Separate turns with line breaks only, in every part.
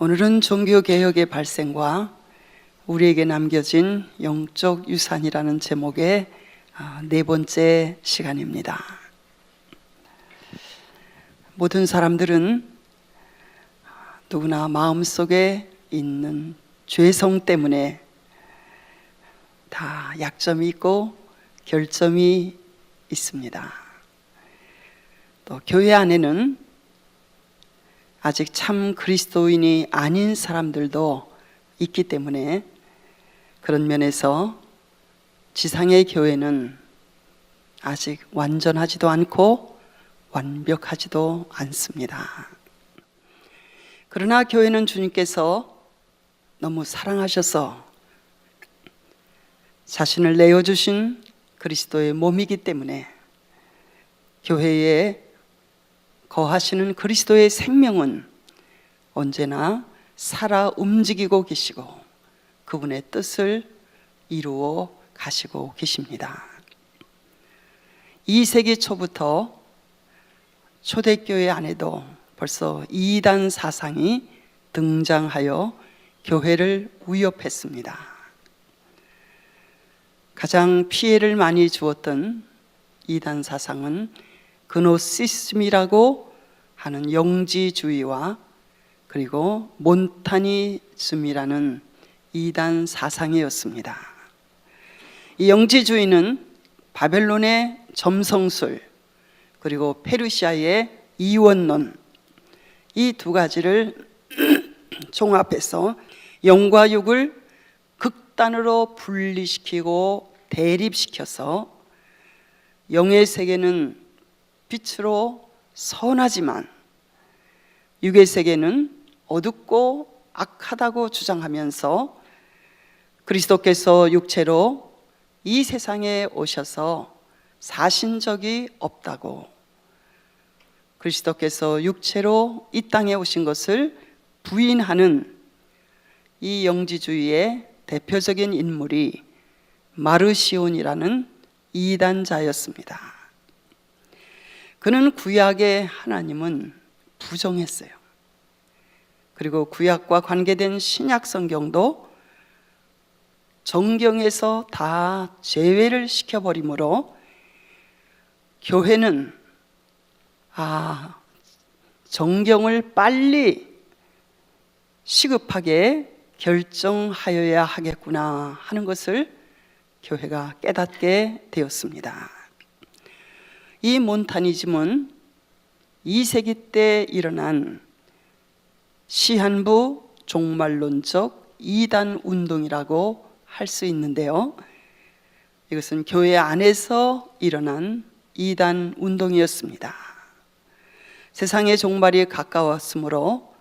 오늘은 종교개혁의 발생과 우리에게 남겨진 영적 유산이라는 제목의 네 번째 시간입니다. 모든 사람들은 누구나 마음속에 있는 죄성 때문에 다 약점이 있고 결점이 있습니다. 또 교회 안에는 아직 참 그리스도인이 아닌 사람들도 있기 때문에 그런 면에서 지상의 교회는 아직 완전하지도 않고 완벽하지도 않습니다. 그러나 교회는 주님께서 너무 사랑하셔서 자신을 내어주신 그리스도의 몸이기 때문에 교회에 거하시는 그리스도의 생명은 언제나 살아 움직이고 계시고 그분의 뜻을 이루어 가시고 계십니다. 2세기 초부터 초대교회 안에도 벌써 이단 사상이 등장하여 교회를 위협했습니다. 가장 피해를 많이 주었던 이단 사상은 그노시즘이라고 하는 영지주의와 그리고 몬타니즘이라는 이단 사상이었습니다. 이 영지주의는 바벨론의 점성술 그리고 페르시아의 이원론, 이 두 가지를 종합해서 영과 육을 극단으로 분리시키고 대립시켜서 영의 세계는 빛으로 선하지만 육의 세계는 어둡고 악하다고 주장하면서 그리스도께서 육체로 이 세상에 오셔서 사신 적이 없다고, 그리스도께서 육체로 이 땅에 오신 것을 부인하는 이 영지주의의 대표적인 인물이 마르시온이라는 이단자였습니다. 그는 구약의 하나님은 부정했어요. 그리고 구약과 관계된 신약 성경도 정경에서 다 제외를 시켜버리므로 교회는 정경을 빨리 시급하게 결정하여야 하겠구나 하는 것을 교회가 깨닫게 되었습니다. 이 몬타니즘은 2세기 때 일어난 시한부 종말론적 이단 운동이라고 할 수 있는데요, 이것은 교회 안에서 일어난 이단 운동이었습니다. 세상의 종말이 가까웠으므로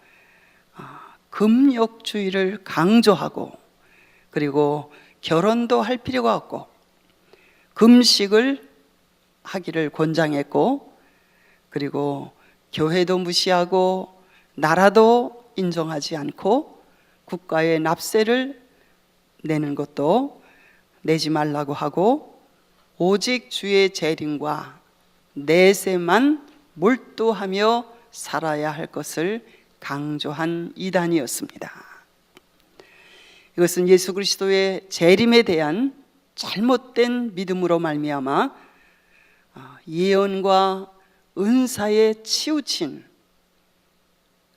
금욕주의를 강조하고 그리고 결혼도 할 필요가 없고 금식을 하기를 권장했고 그리고 교회도 무시하고 나라도 인정하지 않고 국가의 납세를 내는 것도 내지 말라고 하고 오직 주의 재림과 내세만 몰두하며 살아야 할 것을 강조한 이단이었습니다. 이것은 예수 그리스도의 재림에 대한 잘못된 믿음으로 말미암아 예언과 은사에 치우친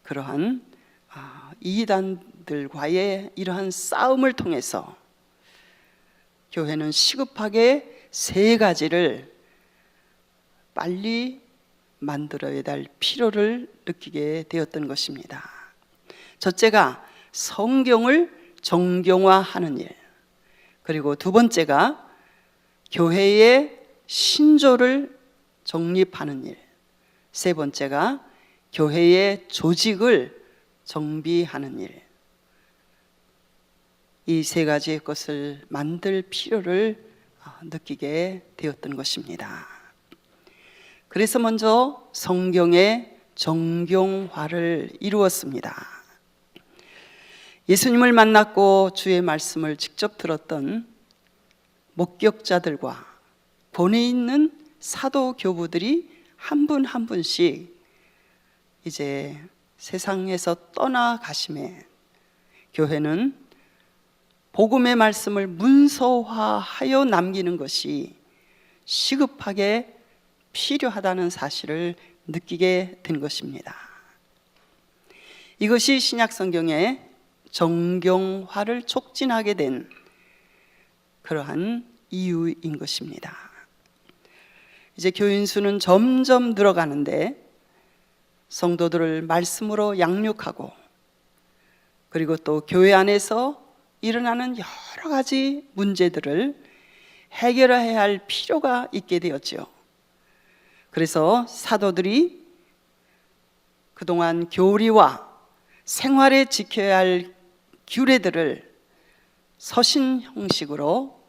그러한 이단들과의 이러한 싸움을 통해서 교회는 시급하게 세 가지를 빨리 만들어야 될 필요를 느끼게 되었던 것입니다. 첫째가 성경을 정경화하는 일, 그리고 두 번째가 교회의 신조를 정립하는 일, 세 번째가 교회의 조직을 정비하는 일, 이 세 가지의 것을 만들 필요를 느끼게 되었던 것입니다. 그래서 먼저 성경의 정경화를 이루었습니다. 예수님을 만났고 주의 말씀을 직접 들었던 목격자들과 본에 있는 사도 교부들이 한 분 한 분씩 이제 세상에서 떠나가심에 교회는 복음의 말씀을 문서화하여 남기는 것이 시급하게 필요하다는 사실을 느끼게 된 것입니다. 이것이 신약 성경의 정경화를 촉진하게 된 그러한 이유인 것입니다. 이제 교인 수는 점점 늘어가는데 성도들을 말씀으로 양육하고 그리고 또 교회 안에서 일어나는 여러 가지 문제들을 해결해야 할 필요가 있게 되었죠. 그래서 사도들이 그동안 교리와 생활에 지켜야 할 규례들을 서신 형식으로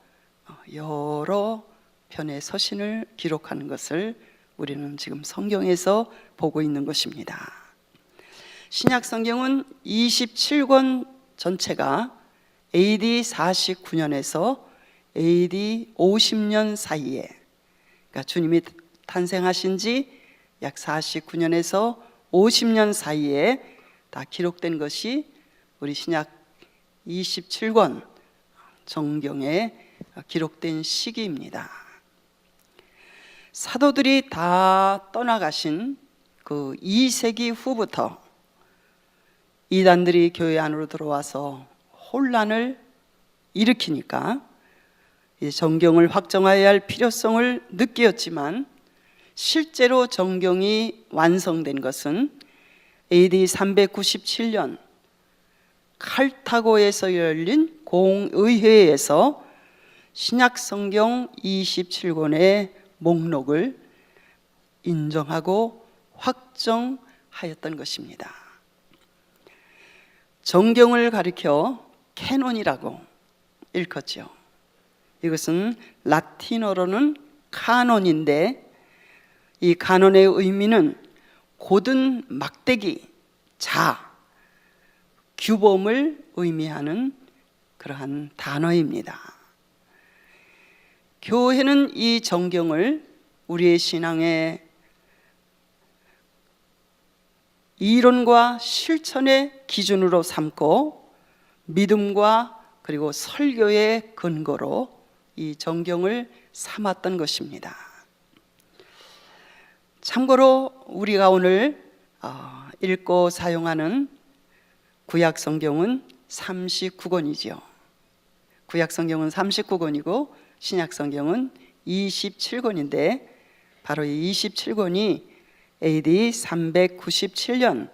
여러 편의 서신을 기록하는 것을 우리는 지금 성경에서 보고 있는 것입니다. 신약 성경은 27권 전체가 AD 49년에서 AD 50년 사이에, 그러니까 주님이 탄생하신 지 약 49년에서 50년 사이에 다 기록된 것이 우리 신약 27권 정경에 기록된 시기입니다. 사도들이 다 떠나가신 그 2세기 후부터 이단들이 교회 안으로 들어와서 혼란을 일으키니까 정경을 확정해야 할 필요성을 느꼈지만 실제로 정경이 완성된 것은 AD 397년 칼타고에서 열린 공의회에서 신약성경 27권의 목록을 인정하고 확정하였던 것입니다. 정경을 가리켜 캐논이라고 일컫죠. 이것은 라틴어로는 카논인데 이 카논의 의미는 고든 막대기, 자, 규범을 의미하는 그러한 단어입니다. 교회는 이 정경을 우리의 신앙의 이론과 실천의 기준으로 삼고 믿음과 그리고 설교의 근거로 이 정경을 삼았던 것입니다. 참고로 우리가 오늘 읽고 사용하는 구약 성경은 39권이지요. 구약 성경은 39권이고 신약 성경은 27권인데 바로 이 27권이 AD 397년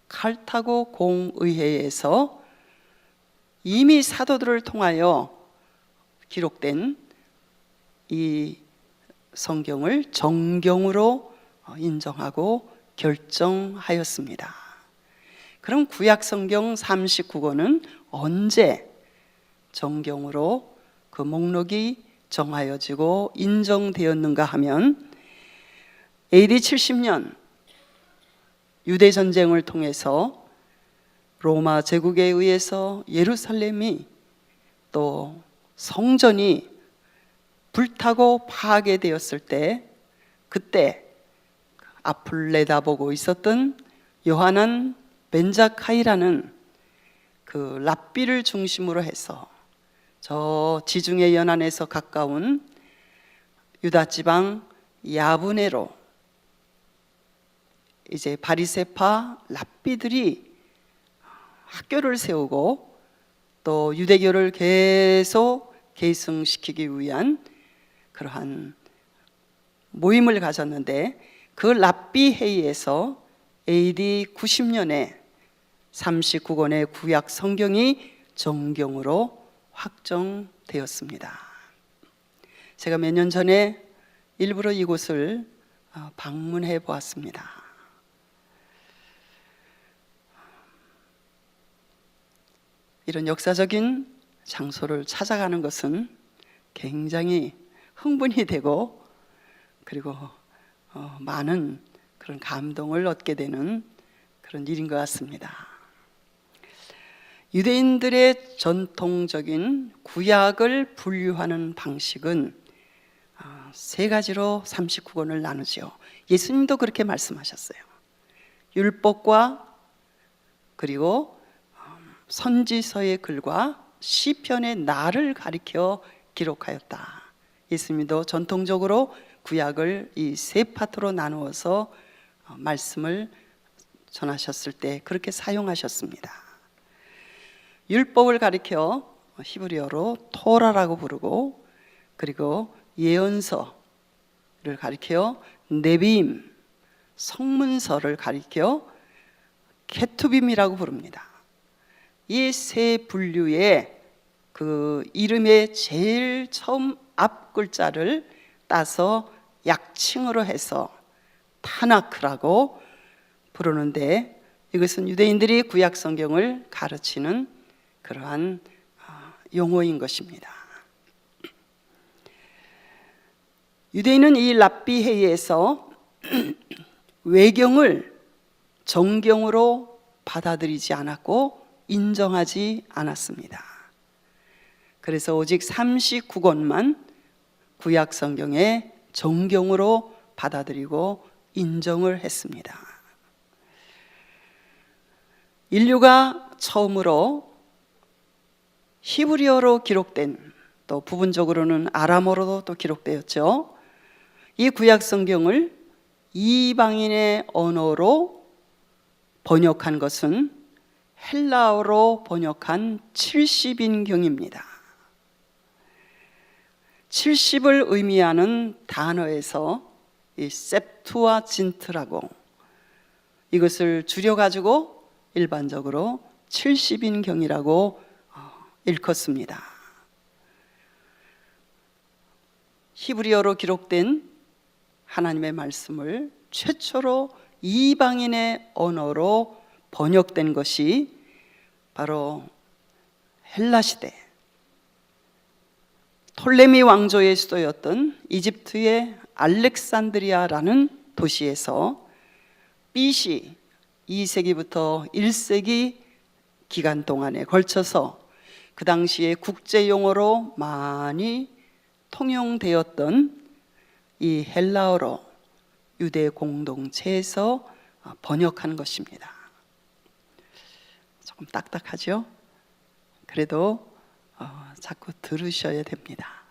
칼타고 공의회에서 이미 사도들을 통하여 기록된 이 성경을 정경으로 인정하고 결정하였습니다. 그럼 구약 성경 39권은 언제 정경으로 그 목록이 정하여지고 인정되었는가 하면 AD 70년 유대 전쟁을 통해서 로마 제국에 의해서 예루살렘이 또 성전이 불타고 파괴되었을 때 그때 앞을 내다보고 있었던 요하난 벤자카이라는 그 랍비를 중심으로 해서 저 지중해 연안에서 가까운 유다 지방 야브네로 이제 바리새파 랍비들이 학교를 세우고 또 유대교를 계속 계승시키기 위한 그러한 모임을 가졌는데 그 랍비 회의에서 AD 90년에 39권의 구약 성경이 정경으로 확정되었습니다. 제가 몇 년 전에 일부러 이곳을 방문해 보았습니다. 이런 역사적인 장소를 찾아가는 것은 굉장히 흥분이 되고 그리고 많은 그런 감동을 얻게 되는 그런 일인 것 같습니다. 유대인들의 전통적인 구약을 분류하는 방식은 세 가지로 39권을 나누죠. 예수님도 그렇게 말씀하셨어요. 율법과 그리고 선지서의 글과 시편의 날을 가리켜 기록하였다. 예수님도 전통적으로 구약을 이 세 파트로 나누어서 말씀을 전하셨을 때 그렇게 사용하셨습니다. 율법을 가리켜 히브리어로 토라라고 부르고, 그리고 예언서를 가리켜 네비임, 성문서를 가리켜 케투빔이라고 부릅니다. 이 세 분류의 그 이름의 제일 처음 앞 글자를 따서 약칭으로 해서 타나크라고 부르는데, 이것은 유대인들이 구약 성경을 가르치는 그러한 용어인 것입니다. 유대인은 이 랍비 회의에서 외경을 정경으로 받아들이지 않았고 인정하지 않았습니다. 그래서 오직 39권만 구약 성경의 정경으로 받아들이고 인정을 했습니다. 인류가 처음으로 히브리어로 기록된, 또 부분적으로는 아람어로도 또 기록되었죠. 이 구약 성경을 이방인의 언어로 번역한 것은 헬라어로 번역한 70인경입니다. 70을 의미하는 단어에서 이 셉투아진트라고, 이것을 줄여가지고 일반적으로 70인경이라고 일컫습니다. 히브리어로 기록된 하나님의 말씀을 최초로 이방인의 언어로 번역된 것이 바로 헬라 시대 톨레미 왕조의 수도였던 이집트의 알렉산드리아라는 도시에서 BC 2세기부터 1세기 기간 동안에 걸쳐서 그 당시에 국제용어로 많이 통용되었던 이 헬라어로 유대 공동체에서 번역한 것입니다. 조금 딱딱하죠? 그래도 자꾸 들으셔야 됩니다.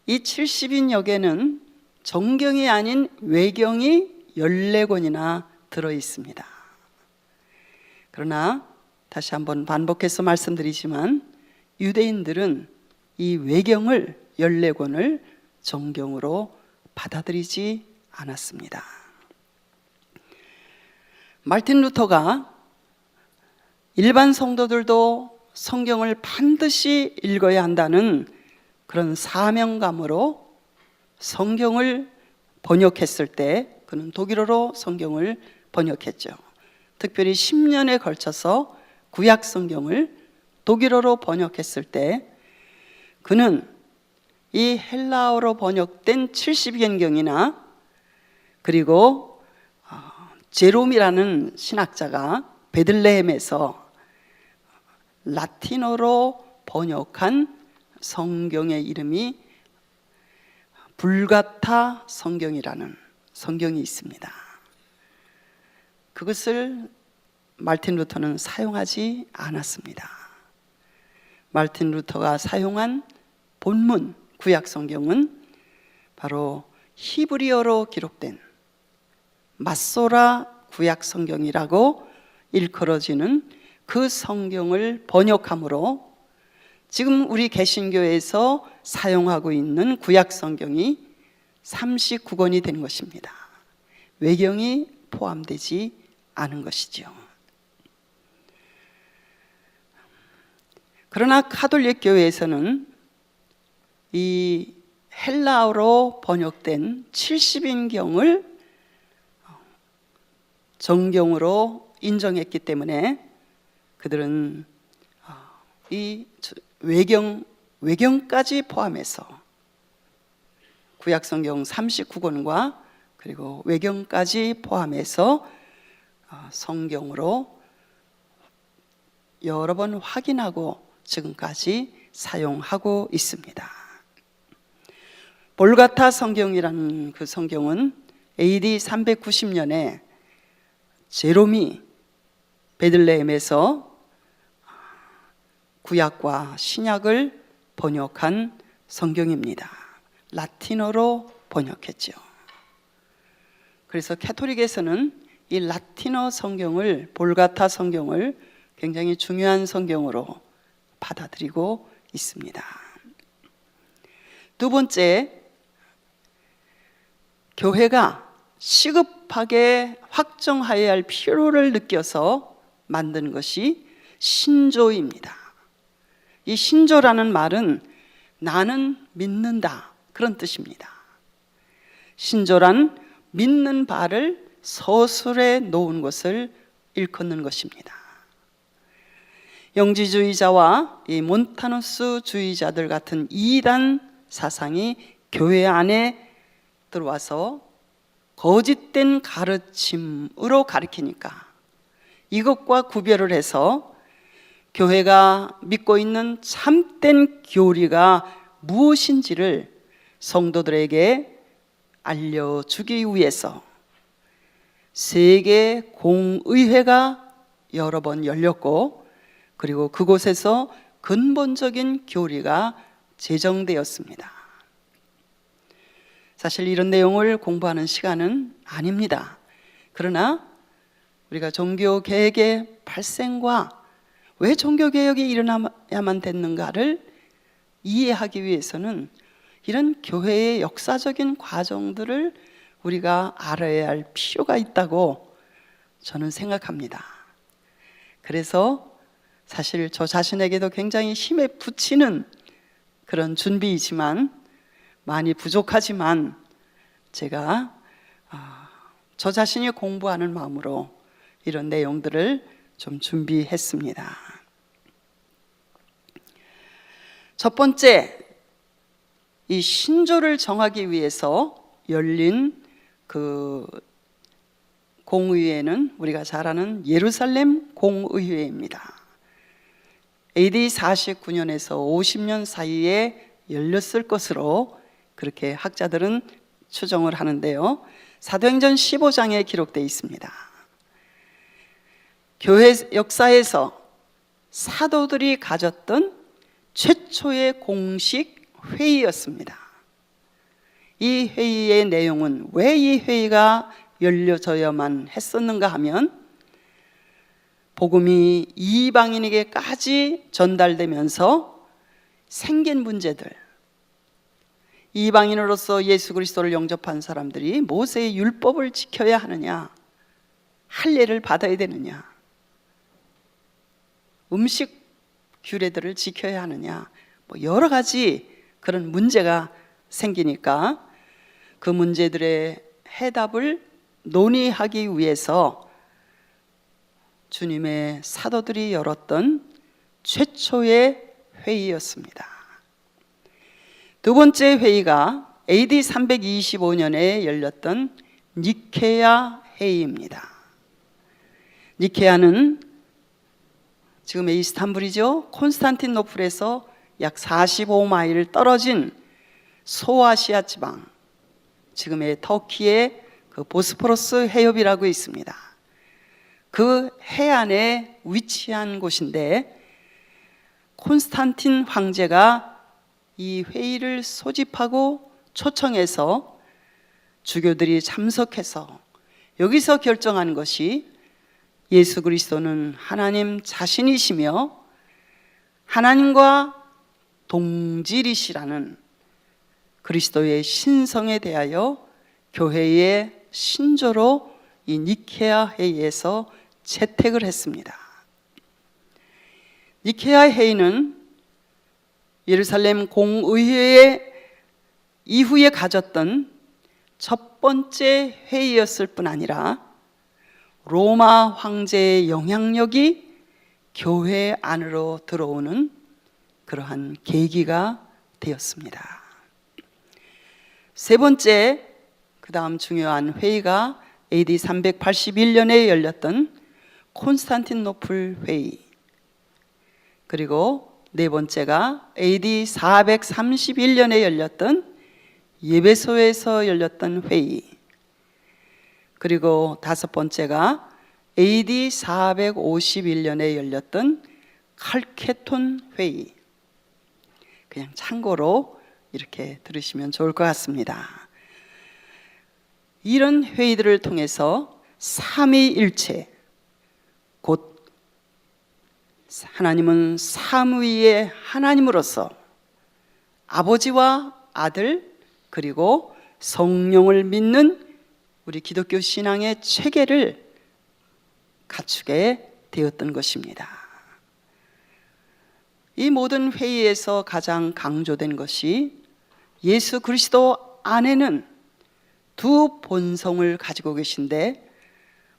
이 70인역에는 정경이 아닌 외경이 14권이나 들어있습니다. 그러나 다시 한번 반복해서 말씀드리지만 유대인들은 이 외경을 14권을 정경으로 받아들이지 않았습니다. 마르틴 루터가 일반 성도들도 성경을 반드시 읽어야 한다는 그런 사명감으로 성경을 번역했을 때, 그는 독일어로 성경을 번역했죠. 특별히 10년에 걸쳐서 구약 성경을 독일어로 번역했을 때 그는 이 헬라어로 번역된 70인경이나 그리고 제롬이라는 신학자가 베들레헴에서 라틴어로 번역한 성경의 이름이 불가타 성경이라는 성경이 있습니다. 그것을 마르틴 루터는 사용하지 않았습니다. 마르틴 루터가 사용한 본문 구약 성경은 바로 히브리어로 기록된 마소라 구약 성경이라고 일컬어지는 그 성경을 번역함으로 지금 우리 개신교에서 사용하고 있는 구약 성경이 39권이 된 것입니다. 외경이 포함되지 않은 것이죠. 그러나 가톨릭 교회에서는 이 헬라어로 번역된 70인경을 정경으로 인정했기 때문에 그들은 이 외경까지 포함해서 구약성경 39권과 그리고 외경까지 포함해서 성경으로 여러 번 확인하고 지금까지 사용하고 있습니다. 볼가타 성경이라는 그 성경은 AD 390년에 제롬이 베들레헴에서 구약과 신약을 번역한 성경입니다. 라틴어로 번역했죠. 그래서 캐토릭에서는 이 라틴어 성경을, 볼가타 성경을 굉장히 중요한 성경으로 받아들이고 있습니다. 두 번째, 교회가 시급하게 확정하여야 할 필요를 느껴서 만든 것이 신조입니다. 이 신조라는 말은 나는 믿는다, 그런 뜻입니다. 신조란 믿는 바를 서술해 놓은 것을 일컫는 것입니다. 영지주의자와 이 몬타누스주의자들 같은 이단 사상이 교회 안에 들어와서 거짓된 가르침으로 가르치니까 이것과 구별을 해서 교회가 믿고 있는 참된 교리가 무엇인지를 성도들에게 알려주기 위해서 세계 공의회가 여러 번 열렸고, 그리고 그곳에서 근본적인 교리가 제정되었습니다. 사실 이런 내용을 공부하는 시간은 아닙니다. 그러나 우리가 종교개혁의 발생과 왜 종교개혁이 일어나야만 됐는가를 이해하기 위해서는 이런 교회의 역사적인 과정들을 우리가 알아야 할 필요가 있다고 저는 생각합니다. 그래서 사실 저 자신에게도 굉장히 힘에 부치는 그런 준비이지만, 많이 부족하지만 제가 저 자신이 공부하는 마음으로 이런 내용들을 좀 준비했습니다. 첫 번째, 이 신조를 정하기 위해서 열린 그 공의회는 우리가 잘 아는 예루살렘 공의회입니다. AD 49년에서 50년 사이에 열렸을 것으로 그렇게 학자들은 추정을 하는데요. 사도행전 15장에 기록되어 있습니다. 교회 역사에서 사도들이 가졌던 최초의 공식 회의였습니다. 이 회의의 내용은, 왜 이 회의가 열려져야만 했었는가 하면, 복음이 이방인에게까지 전달되면서 생긴 문제들, 이방인으로서 예수 그리스도를 영접한 사람들이 모세의 율법을 지켜야 하느냐, 할례를 받아야 되느냐, 음식 규례들을 지켜야 하느냐, 여러 가지 그런 문제가 생기니까 그 문제들의 해답을 논의하기 위해서 주님의 사도들이 열었던 최초의 회의였습니다. 두 번째 회의가 AD 325년에 열렸던 니케아 회의입니다. 니케아는 지금의 이스탄불이죠. 콘스탄티노플에서 약 45마일 떨어진 소아시아 지방, 지금의 터키의 그 보스포러스 해협이라고 있습니다. 그 해안에 위치한 곳인데, 콘스탄틴 황제가 이 회의를 소집하고 초청해서 주교들이 참석해서 여기서 결정한 것이 예수 그리스도는 하나님 자신이시며 하나님과 동질이시라는 그리스도의 신성에 대하여 교회의 신조로 이 니케아 회의에서 채택을 했습니다. 니케아 회의는 예루살렘 공의회 이후에 가졌던 첫 번째 회의였을 뿐 아니라 로마 황제의 영향력이 교회 안으로 들어오는 그러한 계기가 되었습니다. 세 번째, 그 다음 중요한 회의가 AD 381년에 열렸던 콘스탄티노플 회의, 그리고 네 번째가 AD 431년에 열렸던 예배소에서 열렸던 회의, 그리고 다섯 번째가 AD 451년에 열렸던 칼케톤 회의, 그냥 참고로 이렇게 들으시면 좋을 것 같습니다. 이런 회의들을 통해서 삼위일체, 곧 하나님은 삼위의 하나님으로서 아버지와 아들 그리고 성령을 믿는 우리 기독교 신앙의 체계를 갖추게 되었던 것입니다. 이 모든 회의에서 가장 강조된 것이 예수 그리스도 안에는 두 본성을 가지고 계신데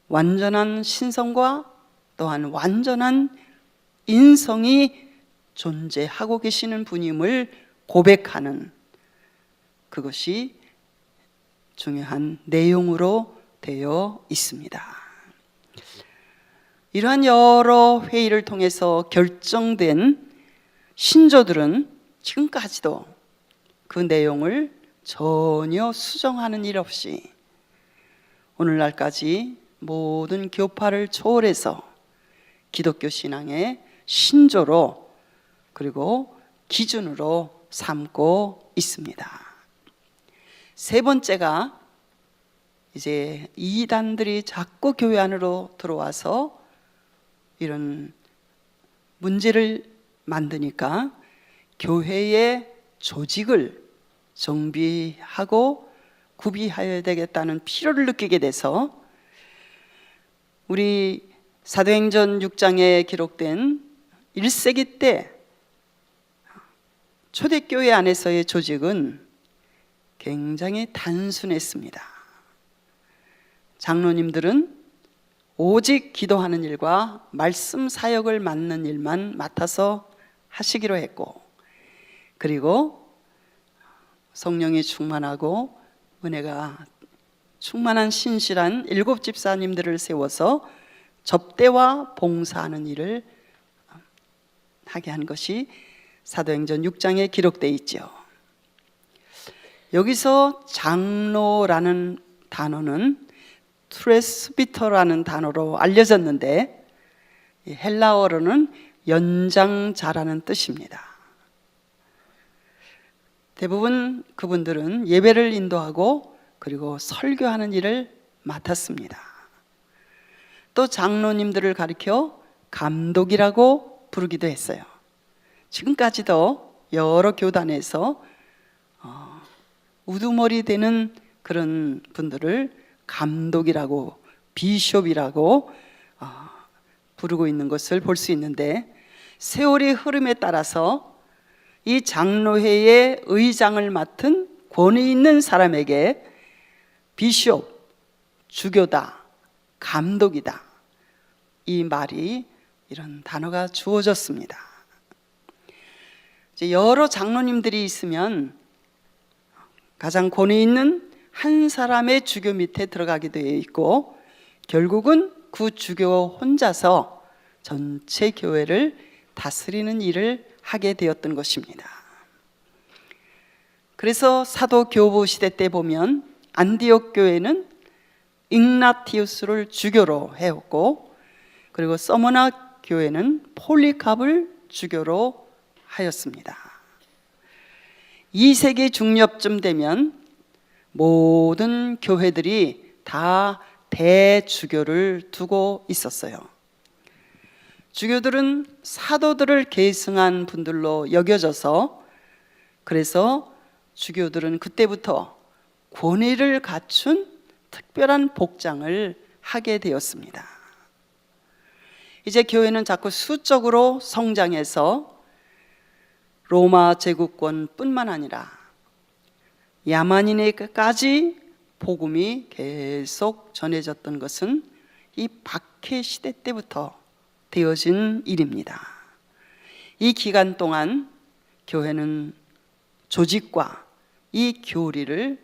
완전한 신성과 또한 완전한 인성이 존재하고 계시는 분임을 고백하는, 그것이 중요한 내용으로 되어 있습니다. 이러한 여러 회의를 통해서 결정된 신조들은 지금까지도 그 내용을 전혀 수정하는 일 없이 오늘날까지 모든 교파를 초월해서 기독교 신앙의 신조로 그리고 기준으로 삼고 있습니다. 세 번째가, 이제 이단들이 자꾸 교회 안으로 들어와서 이런 문제를 만드니까 교회의 조직을 정비하고 구비해야 되겠다는 필요를 느끼게 돼서 우리 사도행전 6장에 기록된 1세기 때 초대교회 안에서의 조직은 굉장히 단순했습니다. 장로님들은 오직 기도하는 일과 말씀 사역을 맡는 일만 맡아서 하시기로 했고, 그리고 성령이 충만하고 은혜가 충만한 신실한 7 집사님들을 세워서 접대와 봉사하는 일을 하게 한 것이 사도행전 6장에 기록되어 있죠. 여기서 장로라는 단어는 프레스비터라는 단어로 알려졌는데 헬라어로는 연장자라는 뜻입니다. 대부분 그분들은 예배를 인도하고 그리고 설교하는 일을 맡았습니다. 또 장로님들을 가리켜 감독이라고 부르기도 했어요. 지금까지도 여러 교단에서 우두머리 되는 그런 분들을 감독이라고, 비숍이라고 부르고 있는 것을 볼 수 있는데, 세월의 흐름에 따라서 이 장로회의 의장을 맡은 권위 있는 사람에게 비숍, 주교다, 감독이다, 이 말이, 이런 단어가 주어졌습니다. 이제 여러 장로님들이 있으면 가장 권위 있는 한 사람의 주교 밑에 들어가게 되어 있고, 결국은 그 주교 혼자서 전체 교회를 다스리는 일을 하게 되었던 것입니다. 그래서 사도 교부 시대 때 보면 안디옥 교회는 ig나티우스를 주교로 해왔고, 그리고 서머나 교회는 폴리캅을 주교로 하였습니다. 2세기 중엽쯤 되면 모든 교회들이 다 대주교를 두고 있었어요. 주교들은 사도들을 계승한 분들로 여겨져서, 그래서 주교들은 그때부터 권위를 갖춘 특별한 복장을 하게 되었습니다. 이제 교회는 자꾸 수적으로 성장해서 로마 제국권뿐만 아니라 야만인에게까지 복음이 계속 전해졌던 것은 이 박해 시대 때부터 되어진 일입니다. 이 기간 동안 교회는 조직과 이 교리를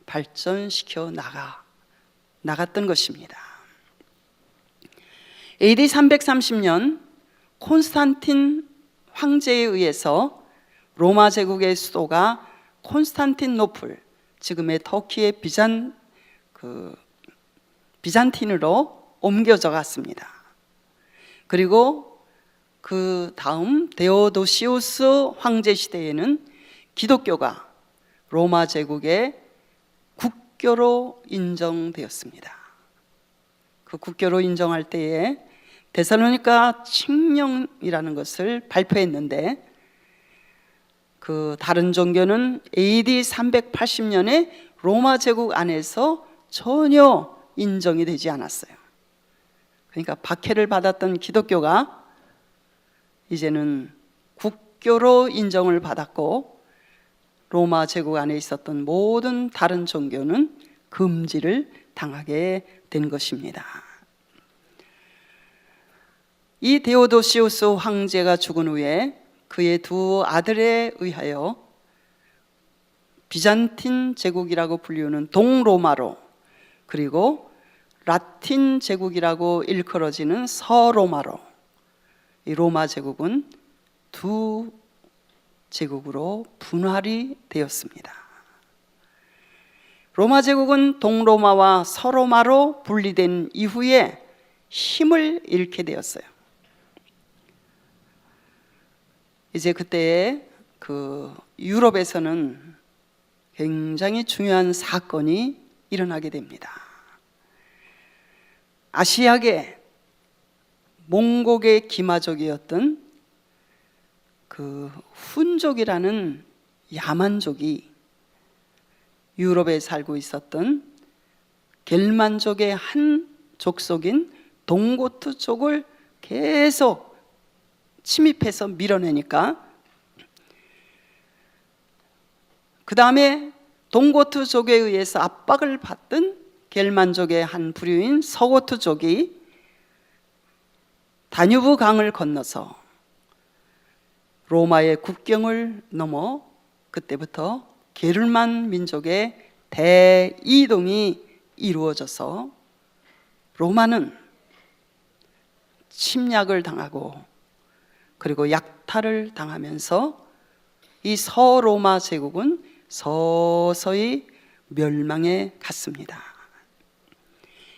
발전시켜 나갔던 것입니다. AD 330년 콘스탄틴 황제에 의해서 로마 제국의 수도가 콘스탄틴노플, 지금의 터키의 비잔틴으로 옮겨져 갔습니다. 그리고 그 다음 데오도시우스 황제 시대에는 기독교가 로마 제국의 국교로 인정되었습니다. 그 국교로 인정할 때에 데살로니가 칙령이라는 것을 발표했는데, 그 다른 종교는 AD 380년에 로마 제국 안에서 전혀 인정이 되지 않았어요. 그러니까 박해를 받았던 기독교가 이제는 국교로 인정을 받았고, 로마 제국 안에 있었던 모든 다른 종교는 금지를 당하게 된 것입니다. 이 데오도시우스 황제가 죽은 후에 그의 두 아들에 의하여 비잔틴 제국이라고 불리우는 동로마로, 그리고 라틴 제국이라고 일컬어지는 서로마로, 이 로마 제국은 두 제국으로 분할이 되었습니다. 로마 제국은 동로마와 서로마로 분리된 이후에 힘을 잃게 되었어요. 이제 그때에 그 유럽에서는 굉장히 중요한 사건이 일어나게 됩니다. 아시아계 몽골의 기마족이었던 그 훈족이라는 야만족이 유럽에 살고 있었던 겔만족의 한 족속인 동고트족을 계속 침입해서 밀어내니까, 그 다음에 동고트족에 의해서 압박을 받던 겔만족의 한 부류인 서고트족이 다뉴브 강을 건너서 로마의 국경을 넘어 그때부터 게르만 민족의 대이동이 이루어져서 로마는 침략을 당하고 그리고 약탈을 당하면서 이 서로마 제국은 서서히 멸망해 갔습니다.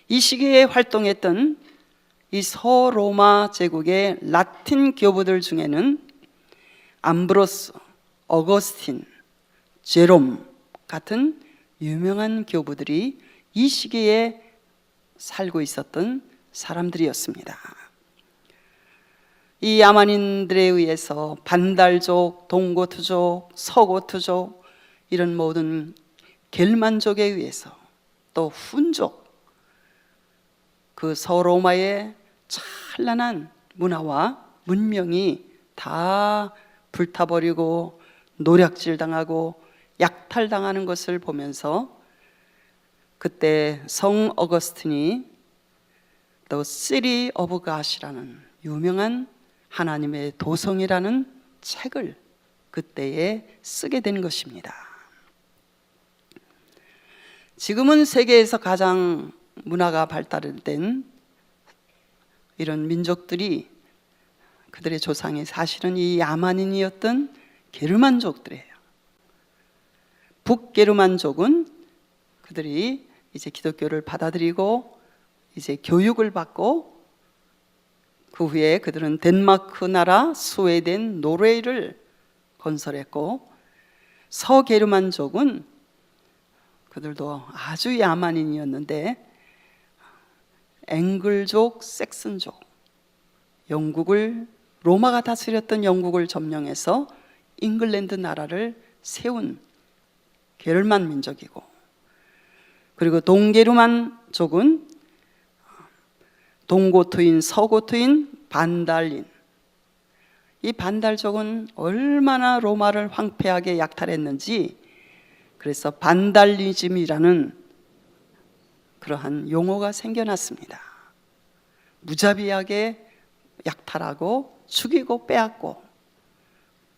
이 시기에 활동했던 이 서로마 제국의 라틴 교부들 중에는 암브로스, 어거스틴, 제롬 같은 유명한 교부들이 이 시기에 살고 있었던 사람들이었습니다. 이 야만인들에 의해서 반달족, 동고트족, 서고트족 이런 모든 겔만족에 의해서, 또 훈족, 그 서로마의 찬란한 문화와 문명이 다 불타버리고 노략질당하고 약탈당하는 것을 보면서 그때 성 어거스틴이 The City of God이라는 유명한 하나님의 도성이라는 책을 그때에 쓰게 된 것입니다. 지금은 세계에서 가장 문화가 발달된 이런 민족들이, 그들의 조상이 사실은 이 야만인이었던 게르만족들이에요. 북게르만족은 그들이 이제 기독교를 받아들이고 이제 교육을 받고, 그 후에 그들은 덴마크 나라, 스웨덴, 노르웨이를 건설했고, 서게르만족은 그들도 아주 야만인이었는데 앵글족, 섹슨족, 영국을, 로마가 다스렸던 영국을 점령해서 잉글랜드 나라를 세운 게르만 민족이고, 그리고 동게르만족은 동고트인, 서고트인, 반달린, 이 반달족은 얼마나 로마를 황폐하게 약탈했는지, 그래서 반달리즘이라는 그러한 용어가 생겨났습니다. 무자비하게 약탈하고 죽이고 빼앗고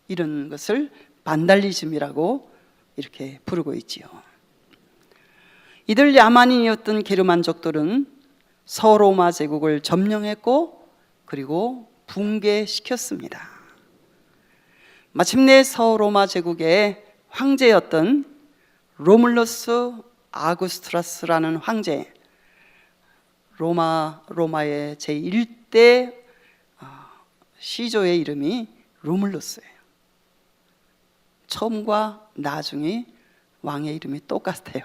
이런 것을 반달리즘이라고 이렇게 부르고 있지요. 이들 야만인이었던 게르만족들은 서로마 제국을 점령했고 그리고 붕괴시켰습니다. 마침내 서로마 제국의 황제였던 로물러스 아구스투라스라는 황제, 로마의 제1대 시조의 이름이 루물루스예요. 처음과 나중에 왕의 이름이 똑같아요.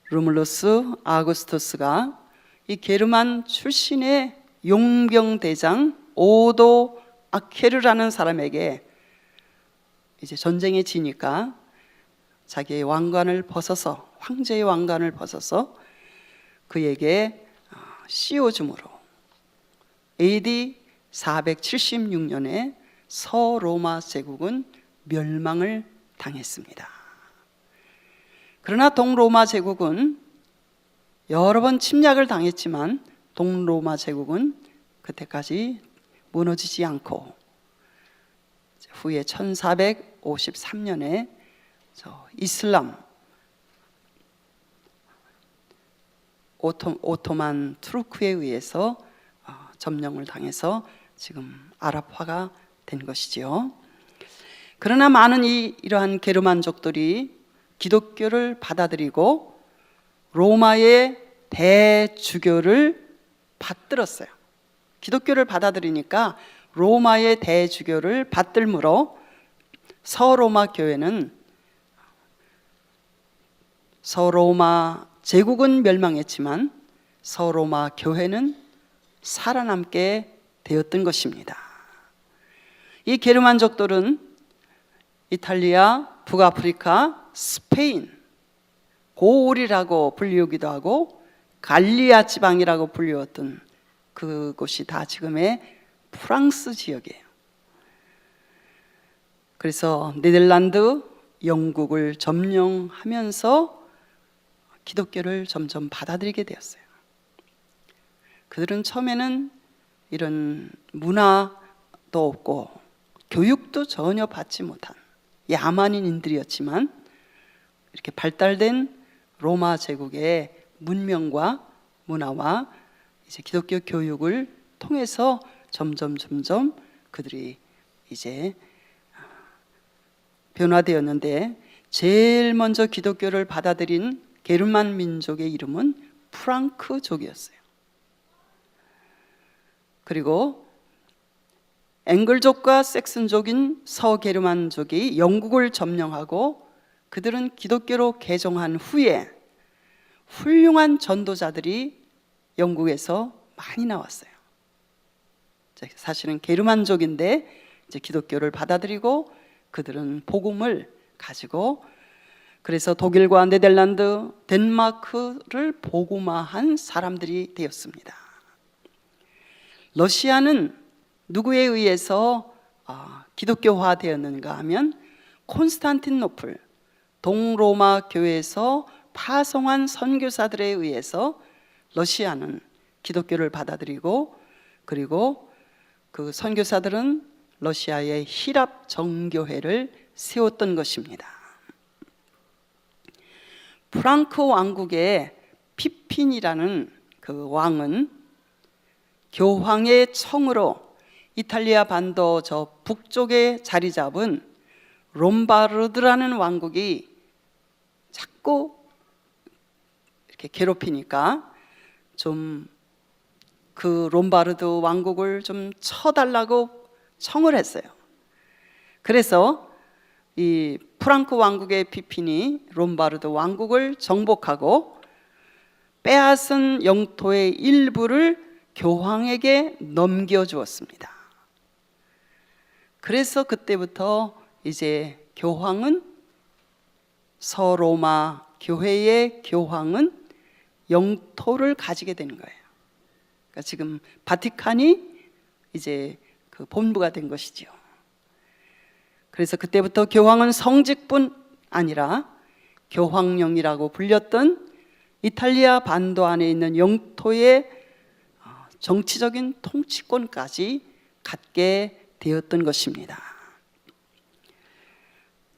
루물루스 아구스투스가 이 게르만 출신의 용병대장 오도 아케르라는 사람에게 이제 전쟁에 지니까 자기의 왕관을 벗어서, 황제의 왕관을 벗어서 그에게 씌워줌으로 AD 476년에 서로마 제국은 멸망을 당했습니다. 그러나 동로마 제국은 여러 번 침략을 당했지만 동로마 제국은 그때까지 무너지지 않고 후에 1453년에 이슬람 오토만 투르크에 의해서 점령을 당해서 지금 아랍화가 된 것이지요. 그러나 많은 이러한 게르만족들이 기독교를 받아들이고 로마의 대주교를 받들었어요. 기독교를 받아들이니까 로마의 대주교를 받들므로 서로마 교회는, 서로마 제국은 멸망했지만 서로마 교회는 살아남게 되었던 것입니다. 이 게르만족들은 이탈리아, 북아프리카, 스페인, 고울이라고 불리우기도 하고 갈리아 지방이라고 불리웠던 그곳이 다 지금의 프랑스 지역이에요. 그래서 네덜란드, 영국을 점령하면서 기독교를 점점 받아들이게 되었어요. 그들은 처음에는 이런 문화도 없고 교육도 전혀 받지 못한 야만인들이었지만 이렇게 발달된 로마 제국의 문명과 문화와 이제 기독교 교육을 통해서 점점 그들이 이제 변화되었는데, 제일 먼저 기독교를 받아들인 게르만 민족의 이름은 프랑크족이었어요. 그리고 앵글족과 섹슨족인 서게르만족이 영국을 점령하고 그들은 기독교로 개종한 후에 훌륭한 전도자들이 영국에서 많이 나왔어요. 사실은 게르만족인데 이제 기독교를 받아들이고 그들은 복음을 가지고, 그래서 독일과 네덜란드, 덴마크를 복음화한 사람들이 되었습니다. 러시아는 누구에 의해서 기독교화 되었는가 하면 콘스탄티노플 동로마 교회에서 파송한 선교사들에 의해서 러시아는 기독교를 받아들이고, 그리고 그 선교사들은 러시아의 히랍 정교회를 세웠던 것입니다. 프랑크 왕국의 피핀이라는 그 왕은 교황의 청으로 이탈리아 반도 저 북쪽에 자리 잡은 롬바르드라는 왕국이 자꾸 이렇게 괴롭히니까 좀 그 롬바르드 왕국을 좀 쳐달라고 청을 했어요. 그래서 이 프랑크 왕국의 피핀이 롬바르드 왕국을 정복하고 빼앗은 영토의 일부를 교황에게 넘겨주었습니다. 그래서 그때부터 이제 교황은, 서로마 교회의 교황은 영토를 가지게 되는 거예요. 그러니까 지금 바티칸이 이제 그 본부가 된 것이죠. 그래서 그때부터 교황은 성직뿐 아니라 교황령이라고 불렸던 이탈리아 반도 안에 있는 영토의 정치적인 통치권까지 갖게 되었던 것입니다.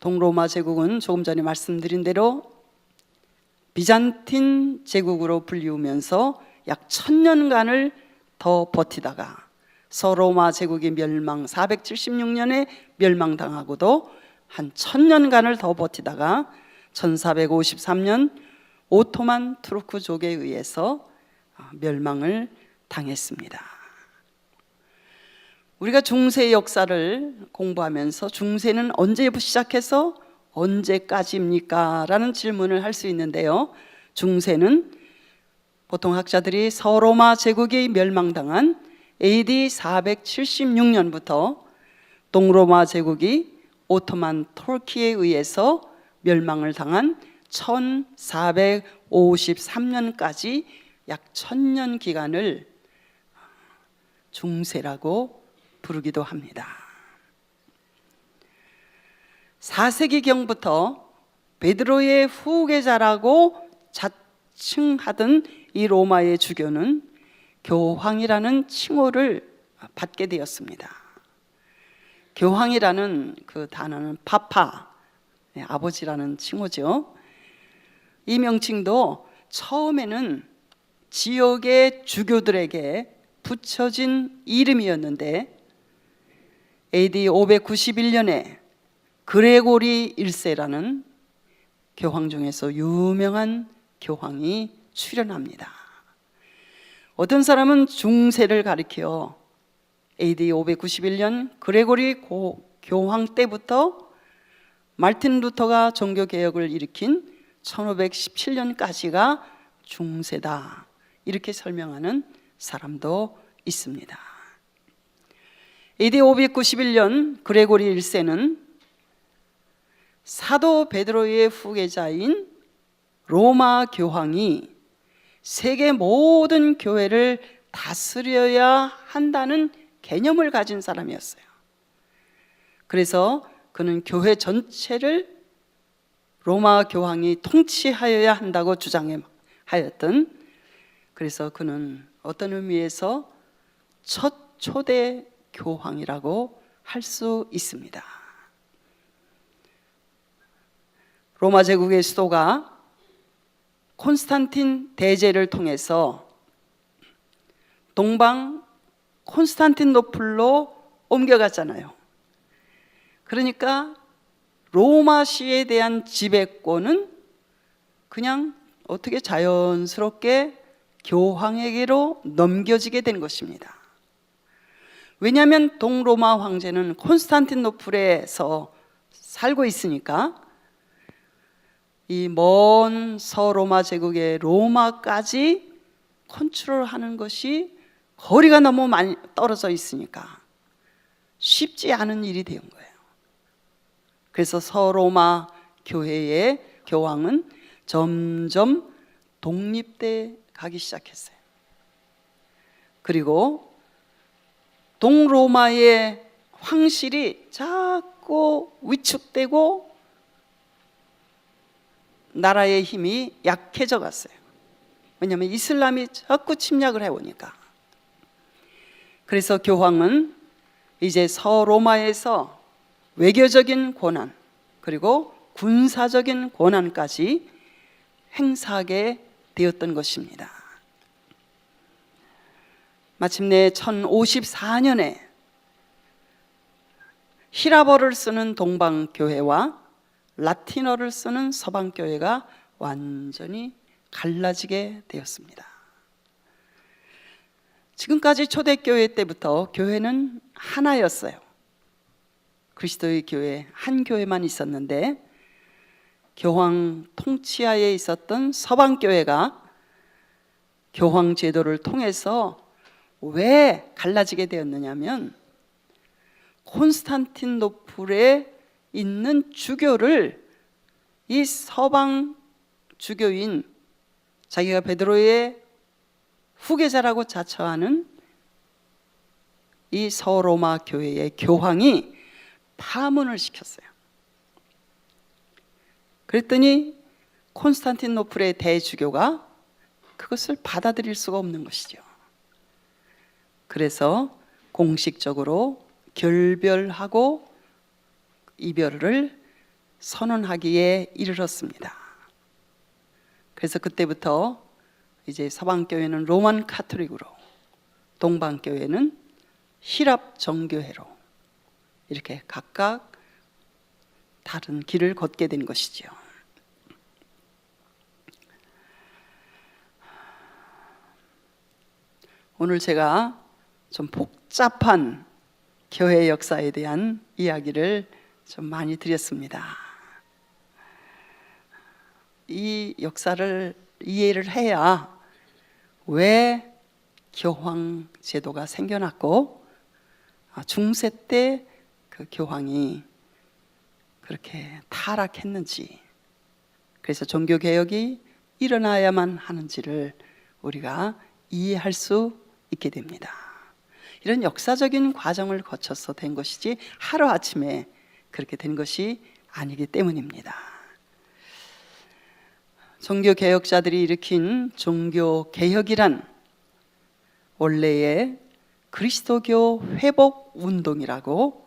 동로마 제국은 조금 전에 말씀드린 대로 비잔틴 제국으로 불리우면서 약 1000년간을 더 버티다가 서로마 제국이 멸망, 476년에 멸망당하고도 한 1000년간을 더 버티다가 1453년 오토만 투르크족에 의해서 멸망을 당했습니다. 우리가 중세 역사를 공부하면서 중세는 언제부터 시작해서 언제까지입니까? 라는 질문을 할 수 있는데요. 중세는 보통 학자들이 서로마 제국이 멸망당한 AD 476년부터 동로마 제국이 오토만 터키에 의해서 멸망을 당한 1453년까지 약 1000년 기간을 중세라고 부르기도 합니다. 4세기경부터 베드로의 후계자라고 자칭하던 이 로마의 주교는 교황이라는 칭호를 받게 되었습니다. 교황이라는 그 단어는 파파, 아버지라는 칭호죠. 이 명칭도 처음에는 지역의 주교들에게 붙여진 이름이었는데 AD 591년에 그레고리 1세라는 교황 중에서 유명한 교황이 출현합니다. 어떤 사람은 중세를 가리켜 AD 591년 그레고리 교황 때부터 마르틴 루터가 종교개혁을 일으킨 1517년까지가 중세다, 이렇게 설명하는 사람도 있습니다. AD 591년 그레고리 1세는 사도 베드로의 후계자인 로마 교황이 세계 모든 교회를 다스려야 한다는 개념을 가진 사람이었어요. 그래서 그는 교회 전체를 로마 교황이 통치하여야 한다고 주장하였던, 그래서 그는 어떤 의미에서 첫 초대 교황이라고 할 수 있습니다. 로마 제국의 수도가 콘스탄틴 대제를 통해서 동방 콘스탄틴노플로 옮겨갔잖아요. 그러니까 로마시에 대한 지배권은 그냥 어떻게 자연스럽게 교황에게로 넘겨지게 된 것입니다. 왜냐하면 동로마 황제는 콘스탄틴노플에서 살고 있으니까 이 먼 서로마 제국의 로마까지 컨트롤하는 것이 거리가 너무 많이 떨어져 있으니까 쉽지 않은 일이 된 거예요. 그래서 서로마 교회의 교황은 점점 독립돼 가기 시작했어요. 그리고 동로마의 황실이 자꾸 위축되고 나라의 힘이 약해져 갔어요. 왜냐하면 이슬람이 자꾸 침략을 해오니까. 그래서 교황은 이제 서로마에서 외교적인 권한 그리고 군사적인 권한까지 행사하게 되었던 것입니다. 마침내 1054년에 히라버를 쓰는 동방교회와 라틴어를 쓰는 서방교회가 완전히 갈라지게 되었습니다. 지금까지 초대교회 때부터 교회는 하나였어요. 그리스도의 교회, 한 교회만 있었는데 교황 통치하에 있었던 서방교회가 교황 제도를 통해서 왜 갈라지게 되었느냐면 콘스탄틴노플에 있는 주교를 이 서방 주교인, 자기가 베드로의 후계자라고 자처하는 이 서로마 교회의 교황이 파문을 시켰어요. 그랬더니 콘스탄틴노플의 대주교가 그것을 받아들일 수가 없는 것이죠. 그래서 공식적으로 결별하고 이별을 선언하기에 이르렀습니다. 그래서 그때부터 이제 서방교회는 로만 카톨릭으로, 동방교회는 히랍 정교회로 이렇게 각각 다른 길을 걷게 된 것이죠. 오늘 제가 좀 복잡한 교회 역사에 대한 이야기를 좀 많이 드렸습니다. 이 역사를 이해를 해야 왜 교황 제도가 생겨났고 중세 때 그 교황이 그렇게 타락했는지, 그래서 종교개혁이 일어나야만 하는지를 우리가 이해할 수 있게 됩니다. 이런 역사적인 과정을 거쳐서 된 것이지 하루아침에 그렇게 된 것이 아니기 때문입니다. 종교개혁자들이 일으킨 종교개혁이란 원래의 그리스도교 회복운동이라고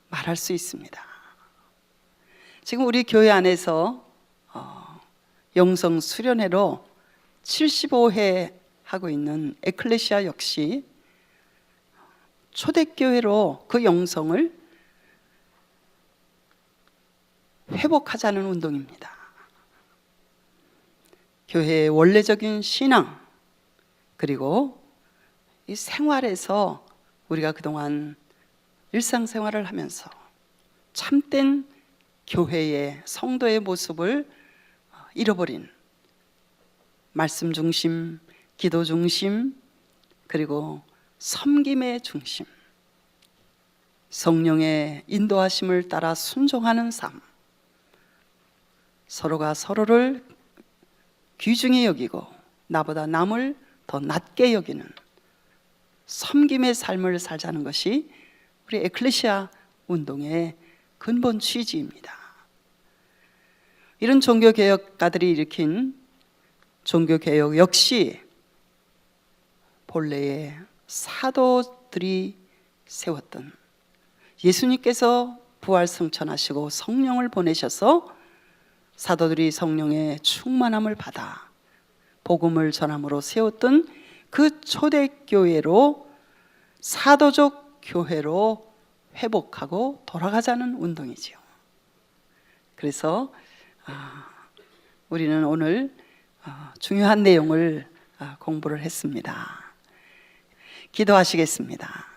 말할 수 있습니다. 지금 우리 교회 안에서 영성 수련회로 75회 하고 있는 에클레시아 역시 초대교회로 그 영성을 회복하자는 운동입니다. 교회의 원래적인 신앙, 그리고 이 생활에서 우리가 그동안 일상생활을 하면서 참된 교회의 성도의 모습을 잃어버린 말씀 중심, 기도 중심, 그리고 섬김의 중심, 성령의 인도하심을 따라 순종하는 삶, 서로가 서로를 귀중히 여기고 나보다 남을 더 낮게 여기는 섬김의 삶을 살자는 것이 우리 에클레시아 운동의 근본 취지입니다. 이런 종교개혁가들이 일으킨 종교개혁 역시 본래의 사도들이 세웠던, 예수님께서 부활승천하시고 성령을 보내셔서 사도들이 성령의 충만함을 받아 복음을 전함으로 세웠던 그 초대교회로, 사도적 교회로 회복하고 돌아가자는 운동이지요. 그래서 우리는 오늘 중요한 내용을 공부를 했습니다. 기도하시겠습니다.